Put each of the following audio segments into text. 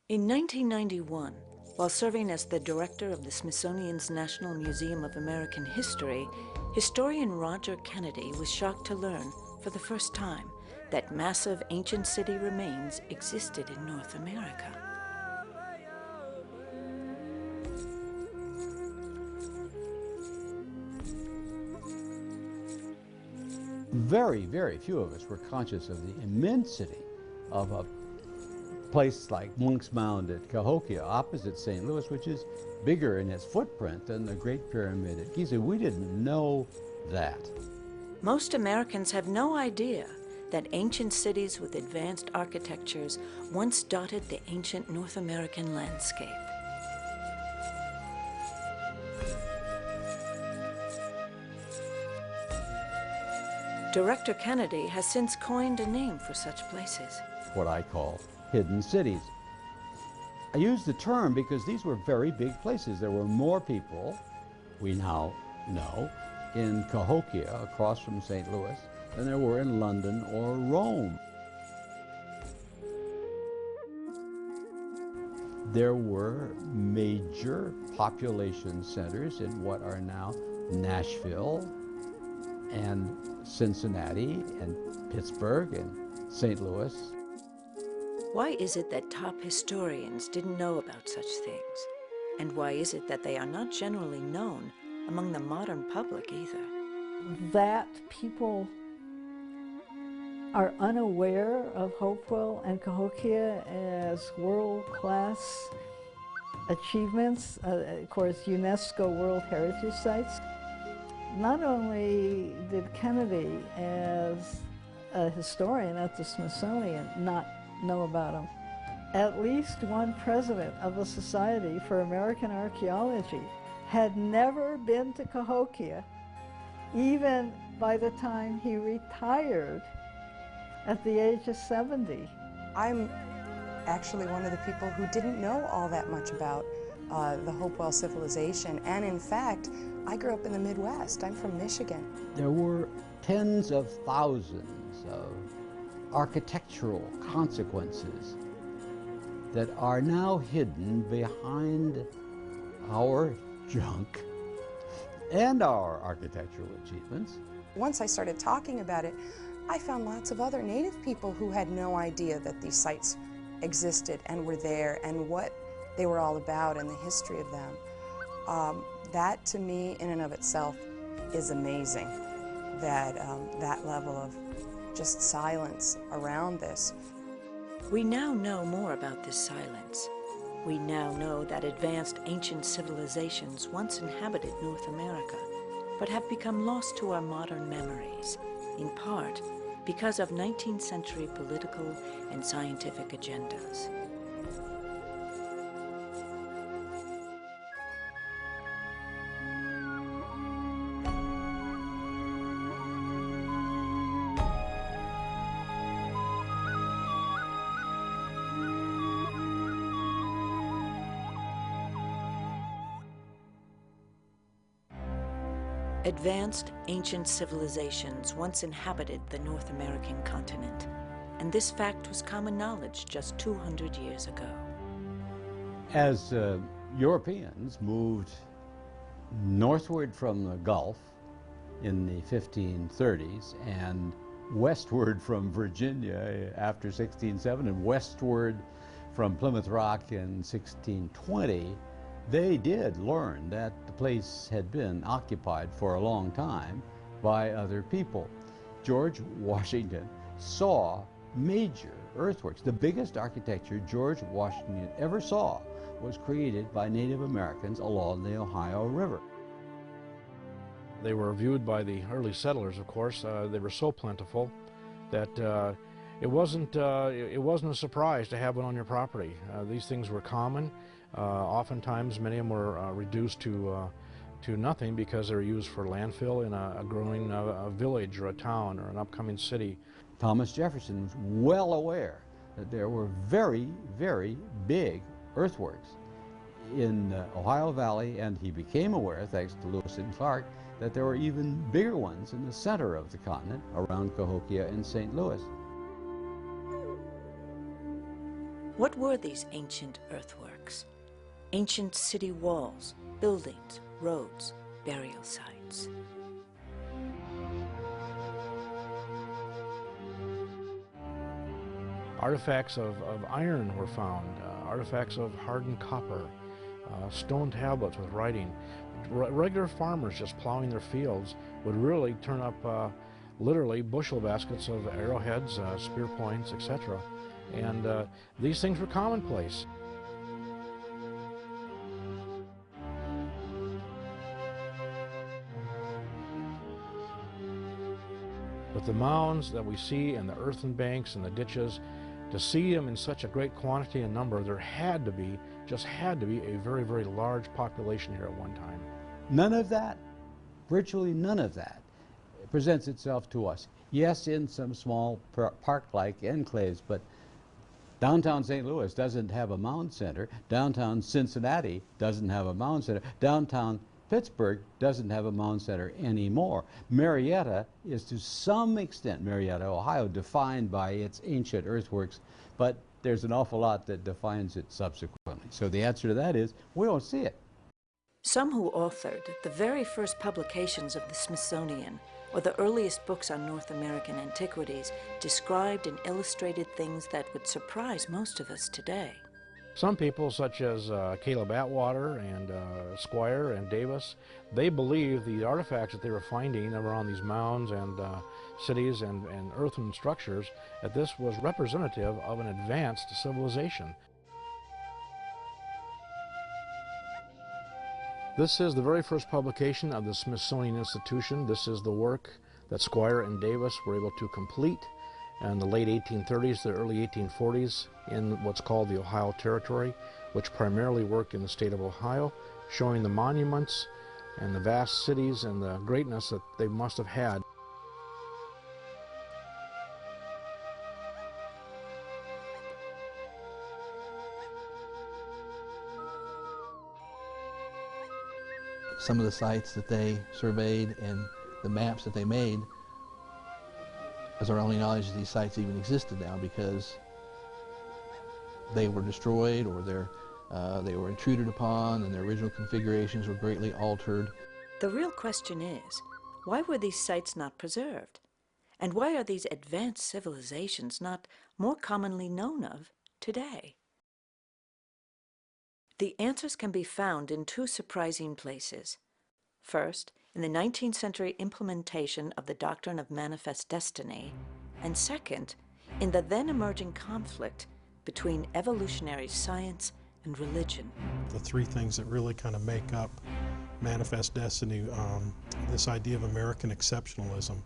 In 1991, while serving as the director of the Smithsonian's National Museum of American History, historian Roger Kennedy was shocked to learn, for the first time, that massive ancient city remains existed in North America. Very, very few of us were conscious of the immensity of a place like Monk's Mound at Cahokia, opposite St. Louis, which is bigger in its footprint than the Great Pyramid at Giza. We didn't know that. Most Americans have no idea that ancient cities with advanced architectures once dotted the ancient North American landscape. Director Kennedy has since coined a name for such places. What I call hidden cities. I use the term because these were very big places. There were more people, we now know, in Cahokia, across from St. Louis, than there were in London or Rome. There were major population centers in what are now Nashville and Cincinnati and Pittsburgh and St. Louis. Why is it that top historians didn't know about such things? And why is it that they are not generally known among the modern public either? That people are unaware of Hopewell and Cahokia as world-class achievements, of course, UNESCO World Heritage Sites. Not only did Kennedy, as a historian at the Smithsonian, not know about them, at least one president of the Society for American Archaeology had never been to Cahokia, even by the time he retired at the age of 70. I'm actually one of the people who didn't know all that much about the Hopewell civilization, and in fact, I grew up in the Midwest. I'm from Michigan. There were tens of thousands of architectural consequences that are now hidden behind our junk and our architectural achievements. Once I started talking about it, I found lots of other Native people who had no idea that these sites existed and were there and what they were all about and the history of them. That, to me, in and of itself, is amazing, that that level of just silence around this. We now know more about this silence. We now know that advanced ancient civilizations once inhabited North America, but have become lost to our modern memories, in part because of 19th century political and scientific agendas. Advanced ancient civilizations once inhabited the North American continent, and this fact was common knowledge just 200 years ago. As Europeans moved northward from the Gulf in the 1530s and westward from Virginia after 1607 and westward from Plymouth Rock in 1620, they did learn that the place had been occupied for a long time by other people. George Washington saw major earthworks. The biggest architecture George Washington ever saw was created by Native Americans along the Ohio River. They were viewed by the early settlers, of course. They were so plentiful that it wasn't a surprise to have one on your property. These things were common. Oftentimes, many of them were reduced to nothing because they were used for landfill in a growing village or a town or an upcoming city. Thomas Jefferson was well aware that there were very, very big earthworks in the Ohio Valley, and he became aware, thanks to Lewis and Clark, that there were even bigger ones in the center of the continent, around Cahokia and St. Louis. What were these ancient earthworks? Ancient city walls, buildings, roads, burial sites. Artifacts of iron were found, artifacts of hardened copper, stone tablets with writing. Regular farmers just plowing their fields would really turn up literally bushel baskets of arrowheads, spear points, etc. And these things were commonplace. With the mounds that we see and the earthen banks and the ditches, to see them in such a great quantity and number, there had to be, just had to be, a very, very large population here at one time. None of that, virtually none of that, presents itself to us. Yes, in some small park-like enclaves, but downtown St. Louis doesn't have a mound center. Downtown Cincinnati doesn't have a mound center. Downtown Pittsburgh doesn't have a mound center anymore. Marietta is to some extent, Marietta, Ohio, defined by its ancient earthworks, but there's an awful lot that defines it subsequently. So the answer to that is, we don't see it. Some who authored the very first publications of the Smithsonian, or the earliest books on North American antiquities, described and illustrated things that would surprise most of us today. Some people, such as Caleb Atwater and Squire and Davis, they believed the artifacts that they were finding around these mounds and cities and earthen structures, that this was representative of an advanced civilization. This is the very first publication of the Smithsonian Institution. This is the work that Squire and Davis were able to complete in the late 1830s, the early 1840s, in what's called the Ohio Territory, which primarily worked in the state of Ohio, showing the monuments and the vast cities and the greatness that they must have had. Some of the sites that they surveyed and the maps that they made, as our only knowledge these sites even existed now, because they were destroyed or they were intruded upon and their original configurations were greatly altered. The real question is, why were these sites not preserved? And why are these advanced civilizations not more commonly known of today? The answers can be found in two surprising places. First, in the 19th century implementation of the doctrine of manifest destiny, and second, in the then emerging conflict between evolutionary science and religion. The three things that really kind of make up manifest destiny, this idea of American exceptionalism.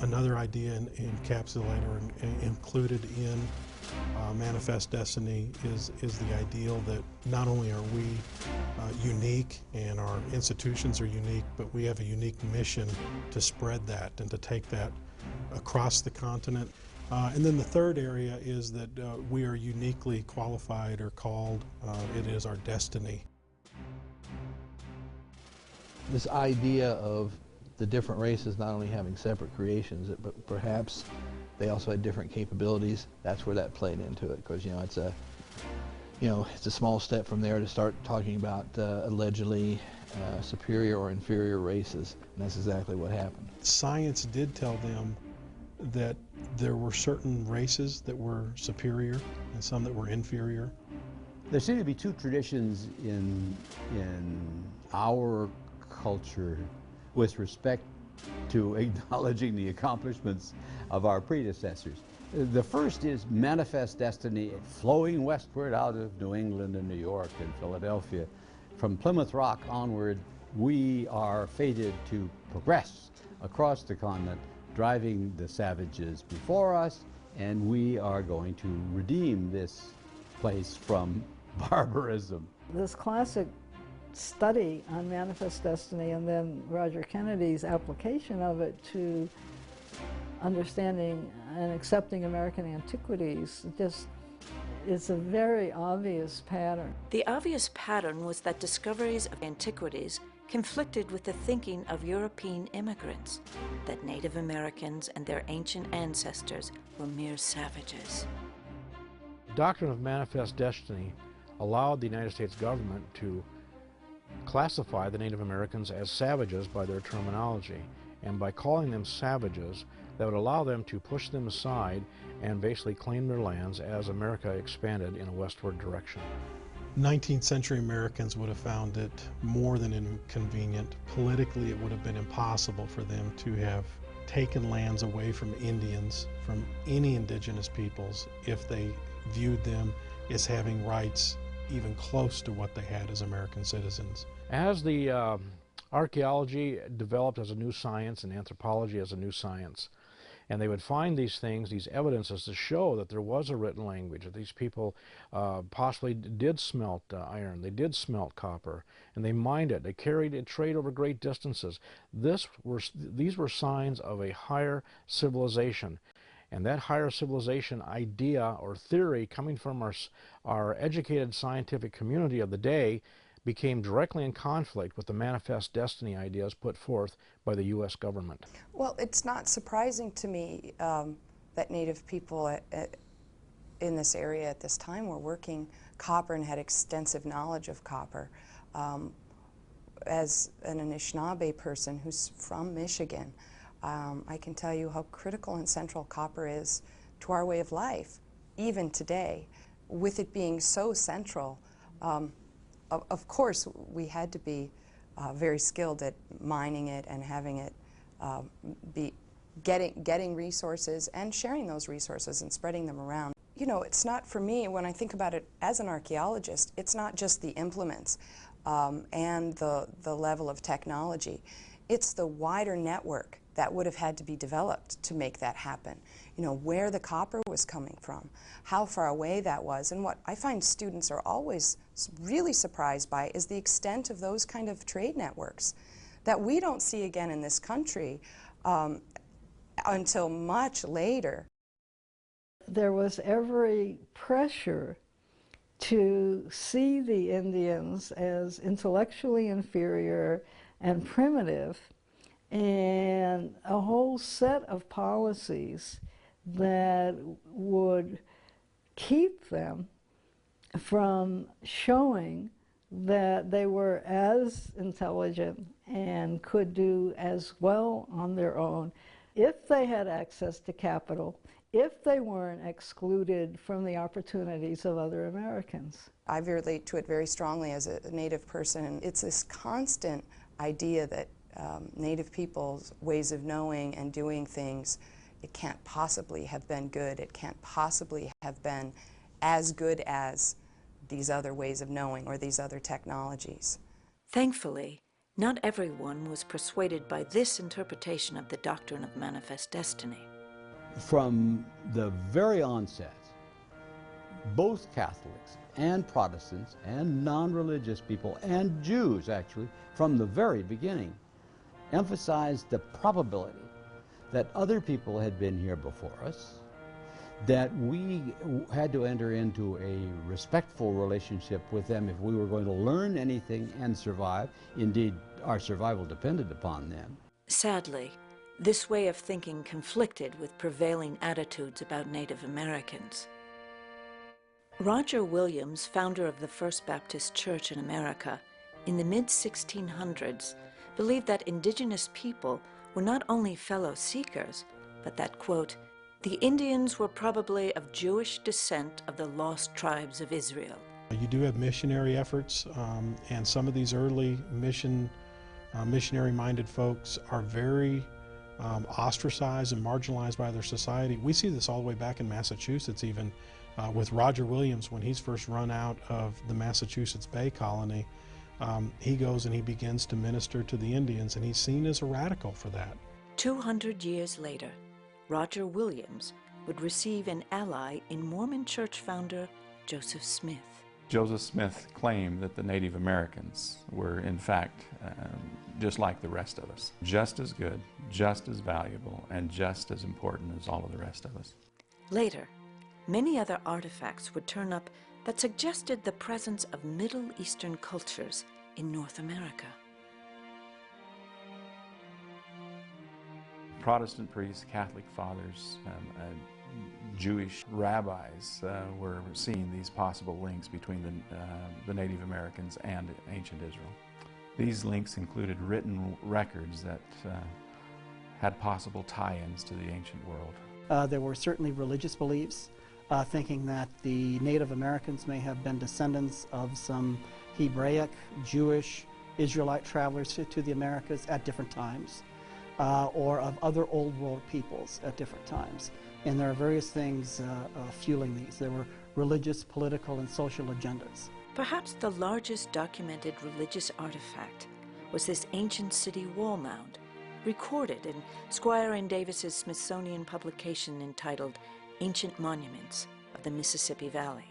Another idea encapsulated or included in manifest destiny is the ideal that not only are we unique and our institutions are unique, but we have a unique mission to spread that and to take that across the continent. And then the third area is that we are uniquely qualified or called. It is our destiny. This idea of the different races not only having separate creations, but perhaps they also had different capabilities. That's where that played into it, because it's a small step from there to start talking about allegedly superior or inferior races, and that's exactly what happened. Science did tell them that there were certain races that were superior and some that were inferior. There seem to be two traditions in our culture with respect to acknowledging the accomplishments of our predecessors. The first is manifest destiny flowing westward out of New England and New York and Philadelphia. From Plymouth Rock onward, we are fated to progress across the continent, driving the savages before us, and we are going to redeem this place from barbarism. This classic study on manifest destiny and then Roger Kennedy's application of it to understanding and accepting American antiquities just is a very obvious pattern. The obvious pattern was that discoveries of antiquities conflicted with the thinking of European immigrants, that Native Americans and their ancient ancestors were mere savages. doctrine of manifest destiny allowed the United States government to classify the Native Americans as savages by their terminology, and by calling them savages, that would allow them to push them aside and basically claim their lands as America expanded in a westward direction. 19th century Americans would have found it more than inconvenient. Politically, it would have been impossible for them to have taken lands away from Indians, from any indigenous peoples, if they viewed them as having rights even close to what they had as American citizens. As the archaeology developed as a new science and anthropology as a new science, and they would find these things, these evidences to show that there was a written language, that these people possibly did smelt iron, they did smelt copper, and they mined it, they carried it, trade over great distances. These were signs of a higher civilization. And that higher civilization idea or theory coming from our educated scientific community of the day became directly in conflict with the manifest destiny ideas put forth by the U.S. government. Well, it's not surprising to me that Native people in this area at this time were working copper and had extensive knowledge of copper. As an Anishinaabe person who's from Michigan, I can tell you how critical and central copper is to our way of life, even today. With it being so central, of course, we had to be very skilled at mining it and having it be getting resources and sharing those resources and spreading them around. You know, it's not, for me, when I think about it as an archaeologist, it's not just the implements and the level of technology. It's the wider network that would have had to be developed to make that happen. You know, where the copper was coming from, how far away that was, and what I find students are always really surprised by is the extent of those kind of trade networks that we don't see again in this country until much later. There was every pressure to see the Indians as intellectually inferior and primitive, and a whole set of policies that would keep them from showing that they were as intelligent and could do as well on their own if they had access to capital, if they weren't excluded from the opportunities of other Americans. I relate to it very strongly as a Native person. It's this constant idea that Native people's ways of knowing and doing things, it can't possibly have been good. It can't possibly have been as good as these other ways of knowing or these other technologies. Thankfully, not everyone was persuaded by this interpretation of the doctrine of manifest destiny. From the very onset, both Catholics and Protestants and non-religious people and Jews, actually, from the very beginning, emphasized the probability that other people had been here before us, that we had to enter into a respectful relationship with them if we were going to learn anything and survive. Indeed, our survival depended upon them. Sadly, this way of thinking conflicted with prevailing attitudes about Native Americans. Roger Williams, founder of the First Baptist Church in America, in the mid-1600s, believed that indigenous people were not only fellow seekers, but that, quote, the Indians were probably of Jewish descent of the lost tribes of Israel. You do have missionary efforts, and some of these early missionary-minded folks are very ostracized and marginalized by their society. We see this all the way back in Massachusetts, even with Roger Williams. When he's first run out of the Massachusetts Bay Colony, he goes and he begins to minister to the Indians, and he's seen as a radical for that. 200 years later, Roger Williams would receive an ally in Mormon church founder Joseph Smith. Joseph Smith claimed that the Native Americans were, in fact, just like the rest of us, just as good, just as valuable, and just as important as all of the rest of us. Later, many other artifacts would turn up that suggested the presence of Middle Eastern cultures in North America. Protestant priests, Catholic fathers Jewish rabbis were seeing these possible links between the Native Americans and ancient Israel. These links included written records that had possible tie-ins to the ancient world. There were certainly religious beliefs, thinking that the Native Americans may have been descendants of some Hebraic, Jewish, Israelite travelers to the Americas at different times, or of other Old World peoples at different times. And there are various things fueling these. There were religious, political, and social agendas. Perhaps the largest documented religious artifact was this ancient city wall mound, recorded in Squire and Davis's Smithsonian publication entitled Ancient Monuments of the Mississippi Valley.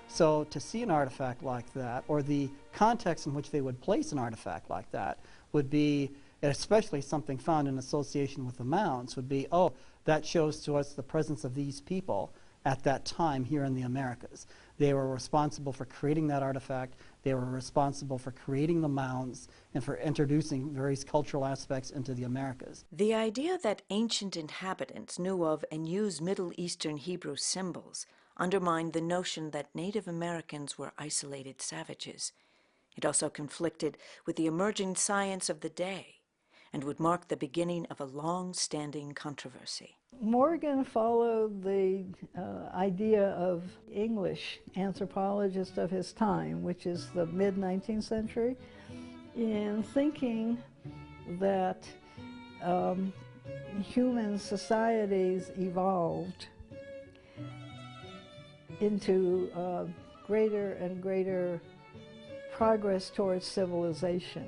So to see an artifact like that, or the context in which they would place an artifact like that, would be, especially something found in association with the mounds, would be, oh, that shows to us the presence of these people at that time here in the Americas. They were responsible for creating that artifact. They were responsible for creating the mounds and for introducing various cultural aspects into the Americas. The idea that ancient inhabitants knew of and used Middle Eastern Hebrew symbols undermined the notion that Native Americans were isolated savages. It also conflicted with the emerging science of the day and would mark the beginning of a long-standing controversy. Morgan followed the idea of English anthropologist of his time, which is the mid-19th century, in thinking that human societies evolved into greater and greater progress towards civilization.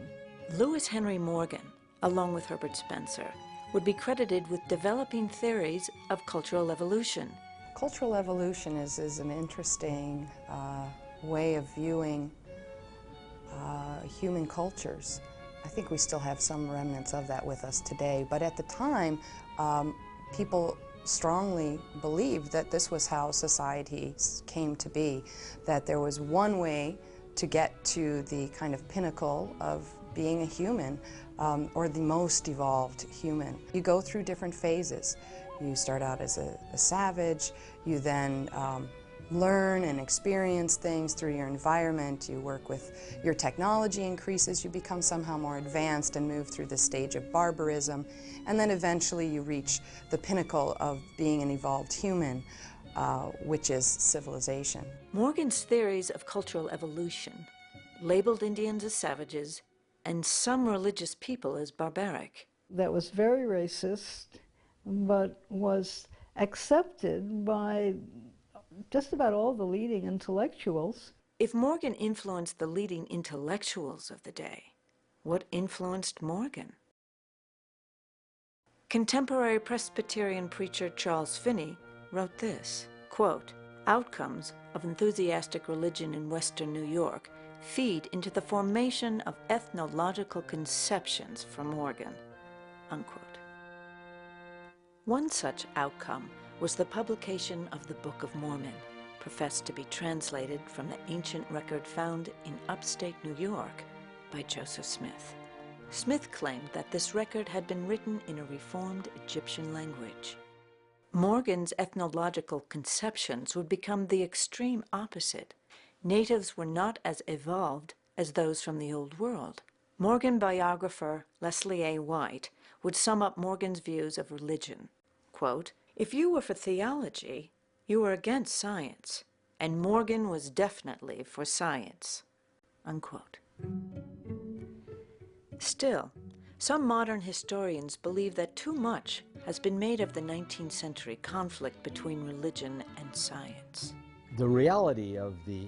Lewis Henry Morgan, along with Herbert Spencer, would be credited with developing theories of cultural evolution. Cultural evolution is an interesting way of viewing human cultures. I think we still have some remnants of that with us today, but at the time, people strongly believed that this was how societies came to be, that there was one way to get to the kind of pinnacle of being a human, or the most evolved human. You go through different phases. You start out as a savage, you then learn and experience things through your environment, you work with your technology increases, you become somehow more advanced and move through the stage of barbarism, and then eventually you reach the pinnacle of being an evolved human, which is civilization. Morgan's theories of cultural evolution labeled Indians as savages and some religious people as barbaric. That was very racist, but was accepted by just about all the leading intellectuals. If Morgan influenced the leading intellectuals of the day, what influenced Morgan? Contemporary Presbyterian preacher Charles Finney wrote this, quote, "Outcomes of enthusiastic religion in Western New York feed into the formation of ethnological conceptions for Morgan," unquote. One such outcome was the publication of the Book of Mormon, professed to be translated from the ancient record found in upstate New York by Joseph Smith. Smith claimed that this record had been written in a reformed Egyptian language. Morgan's ethnological conceptions would become the extreme opposite. Natives were not as evolved as those from the Old World. Morgan biographer Leslie A. White would sum up Morgan's views of religion. Quote, "If you were for theology, you were against science, and Morgan was definitely for science," unquote. Still, some modern historians believe that too much has been made of the 19th century conflict between religion and science. The reality of the